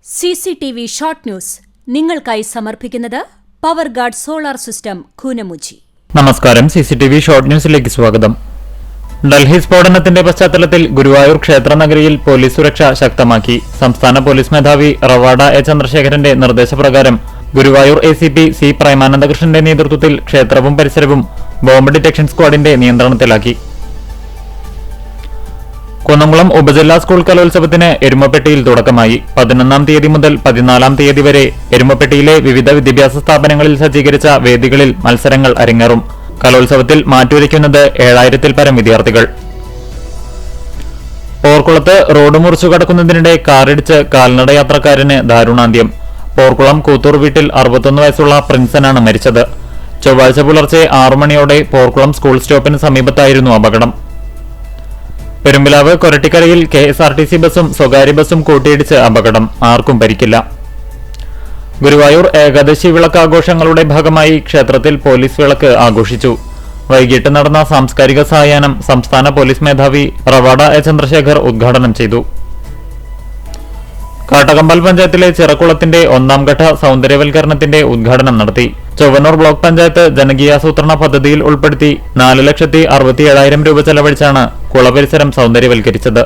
CCTV short news നിങ്ങൾക്കായി സമർപ്പിക്കുന്നത് power guard solar system Koonamuchi. നമസ്കാരം. CCTV ഷോർട്ട് ന്യൂസിലേക്ക് സ്വാഗതം. ഡൽഹി സ്ഫോടനത്തിന്റെ പശ്ചാത്തലത്തിൽ ഗുരുവായൂർ ക്ഷേത്രനഗരിയിൽ പോലീസ് സുരക്ഷ ശക്തമാക്കി. സംസ്ഥാന പോലീസ് മേധാവി റവാഡ എ ചന്ദ്രശേഖരന്റെ നിർദ്ദേശപ്രകാരം ഗുരുവായൂർ ACP C പ്രേമാനന്ദകൃഷ്ണന്റെ നേതൃത്വത്തിൽ ക്ഷേത്രവും പരിസരവും ബോംബ് ഡിറ്റക്ഷൻ സ്ക്വാഡിന്റെ നിയന്ത്രണത്തിലാക്കി. കുന്നംകുളം ഉപജില്ലാ സ്കൂൾ കലോത്സവത്തിന് എരുമപ്പെട്ടിയിൽ തുടക്കമായി. 11-ാം തീയതി മുതൽ 14-ാം തീയതി വരെ എരുമപ്പെട്ടിയിലെ വിവിധ വിദ്യാഭ്യാസ സ്ഥാപനങ്ങളിൽ സജ്ജീകരിച്ച വേദികളിൽ മത്സരങ്ങൾ അരങ്ങേറും. കലോത്സവത്തിൽ മാറ്റുരയ്ക്കുന്നത് 7000-ൽ പരം വിദ്യാർത്ഥികൾ. പോർക്കുളത്ത് റോഡ് മുറിച്ചു കടക്കുന്നതിനിടെ കാറിടിച്ച് കാൽനടയാത്രക്കാരന് ദാരുണാന്ത്യം. പോർക്കുളം കൂത്തൂർ വീട്ടിൽ 61 വയസ്സുള്ള പ്രിൻസനാണ് മരിച്ചത്. ചൊവ്വാഴ്ച പുലർച്ചെ 6 മണിയോടെ പോർക്കുളം സ്കൂൾ സ്റ്റോപ്പിന് സമീപത്തായിരുന്നു അപകടം. പെരുമ്പിലാവ് കൊരട്ടിക്കരയിൽ KSRTC ബസും സ്വകാര്യ ബസും കൂട്ടിയിടിച്ച് അപകടം. ആർക്കും പരിക്കില്ല. ഗുരുവായൂർ ഏകാദശി വിളക്ക് ആഘോഷങ്ങളുടെ ഭാഗമായി ക്ഷേത്രത്തിൽ പോലീസ് വിളക്ക് ആഘോഷിച്ചു. വൈകിട്ട് നടന്ന സാംസ്കാരിക സായാഹ്നം സംസ്ഥാന പോലീസ് മേധാവി റവാഡ എ ചന്ദ്രശേഖർ ഉദ്ഘാടനം ചെയ്തു. കാട്ടകമ്പൽ പഞ്ചായത്തിലെ ചിറക്കുളത്തിന്റെ 1-ാം ഘട്ട സൗന്ദര്യവൽക്കരണത്തിന്റെ ഉദ്ഘാടനം നടത്തി. ചൊവ്വന്നൂർ ബ്ലോക്ക് പഞ്ചായത്ത് ജനകീയാസൂത്രണ പദ്ധതിയിൽ ഉൾപ്പെടുത്തി 4,67,000 രൂപ ചെലവഴിച്ചാണ് കുളപരിസരം സൗന്ദര്യവൽക്കരിച്ചത്.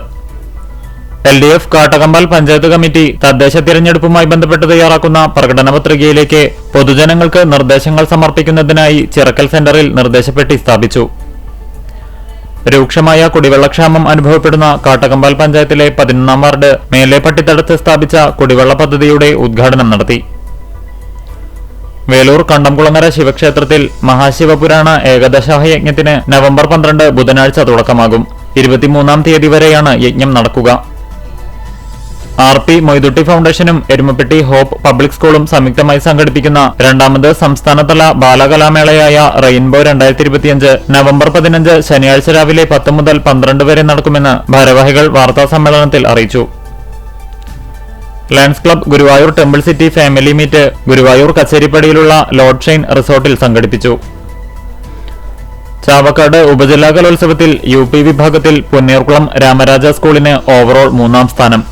LDF കാട്ടകമ്പൽ പഞ്ചായത്ത് കമ്മിറ്റി തദ്ദേശ തിരഞ്ഞെടുപ്പുമായി ബന്ധപ്പെട്ട് തയ്യാറാക്കുന്ന പ്രകടന പത്രികയിലേക്ക് പൊതുജനങ്ങൾക്ക് നിർദ്ദേശങ്ങൾ സമർപ്പിക്കുന്നതിനായി ചിറക്കൽ സെന്ററിൽ നിർദ്ദേശപ്പെട്ടി സ്ഥാപിച്ചു. രൂക്ഷമായ കുടിവെള്ളക്ഷാമം അനുഭവപ്പെടുന്ന കാട്ടകമ്പാൽ പഞ്ചായത്തിലെ 11-ാം വാർഡ് മേലെപ്പട്ടിത്തടത്ത് സ്ഥാപിച്ച കുടിവെള്ള പദ്ധതിയുടെ ഉദ്ഘാടനം നടത്തി. വേലൂർ കണ്ടംകുളങ്ങര ശിവക്ഷേത്രത്തിൽ മഹാശിവപുരാണ ഏകദശാഹ യജ്ഞത്തിന് നവംബർ 12 ബുധനാഴ്ച തുടക്കമാകും. 23-ാം തീയതി വരെയാണ് യജ്ഞം നടക്കുക. RP മൊയ്തുട്ടി ഫൗണ്ടേഷനും എരുമപ്പെട്ടി ഹോപ്പ് പബ്ലിക് സ്കൂളും സംയുക്തമായി സംഘടിപ്പിക്കുന്ന 2ാമത് സംസ്ഥാനതല ബാലകലാമേളയായ റെയിൻബോ 2025 നവംബർ 15 ശനിയാഴ്ച രാവിലെ 10 മുതൽ 12 വരെ നടക്കുമെന്ന് ഭാരവാഹികൾ വാർത്താസമ്മേളനത്തിൽ അറിയിച്ചു. Lions Club Guruvayur temple city family meet Guruvayur കച്ചേരിപ്പടിയിലുള്ള ലോഡ് ഷൈൻ റിസോർട്ടിൽ സംഘടിപ്പിച്ചു. ചാവക്കാട് ഉപജില്ലാ കലോത്സവത്തിൽ UP വിഭാഗത്തിൽ പുന്നേർകുളം രാമരാജ സ്കൂളിന് ഓവറോൾ 3-ാം സ്ഥാനം.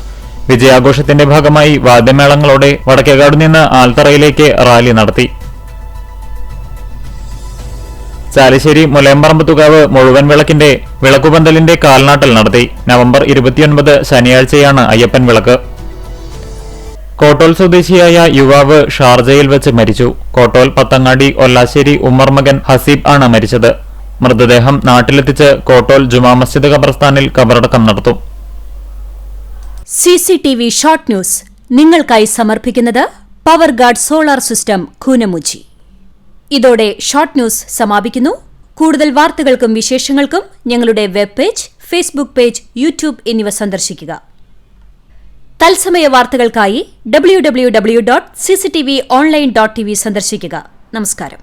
വിജയാഘോഷത്തിന്റെ ഭാഗമായി വാദ്യമേളങ്ങളോടെ വടക്കേകാട് നിന്ന് ആൽത്തറയിലേക്ക് റാലി നടത്തി. ചാലിശ്ശേരി മുലയമ്പറമ്പത്തുകാവ് മുഴുവൻ വിളക്കിന്റെ വിളക്കുപന്തലിന്റെ കാൽനാട്ടൽ നടത്തി. നവംബർ 29 ശനിയാഴ്ചയാണ് അയ്യപ്പൻ വിളക്ക്. കോട്ടോൽ സ്വദേശിയായ യുവാവ് ഷാർജയിൽ വെച്ച് മരിച്ചു. കോട്ടോൽ പത്തങ്ങാടി ഒല്ലാശ്ശേരി ഉമ്മർ മകൻ ഹസീബ് ആണ് മരിച്ചത്. മൃതദേഹം നാട്ടിലെത്തിച്ച് കോട്ടോൽ ജുമാ മസ്ജിദ് ഖബർസ്ഥാനിൽ ഖബറടക്കം നടത്തും. CCTV ഷോർട്ട് ന്യൂസ് നിങ്ങൾക്കായി സമർപ്പിക്കുന്നത് power guard solar system Koonamuchi. ഇതോടെ ഷോർട്ട് ന്യൂസ് സമാപിക്കുന്നു. കൂടുതൽ വാർത്തകൾക്കും വിശേഷങ്ങൾക്കും ഞങ്ങളുടെ web page, Facebook page, YouTube എന്നിവ സന്ദർശിക്കുക. തത്സമയ വാർത്തകൾക്കായി www.cctv online.tv സന്ദർശിക്കുക. നമസ്കാരം.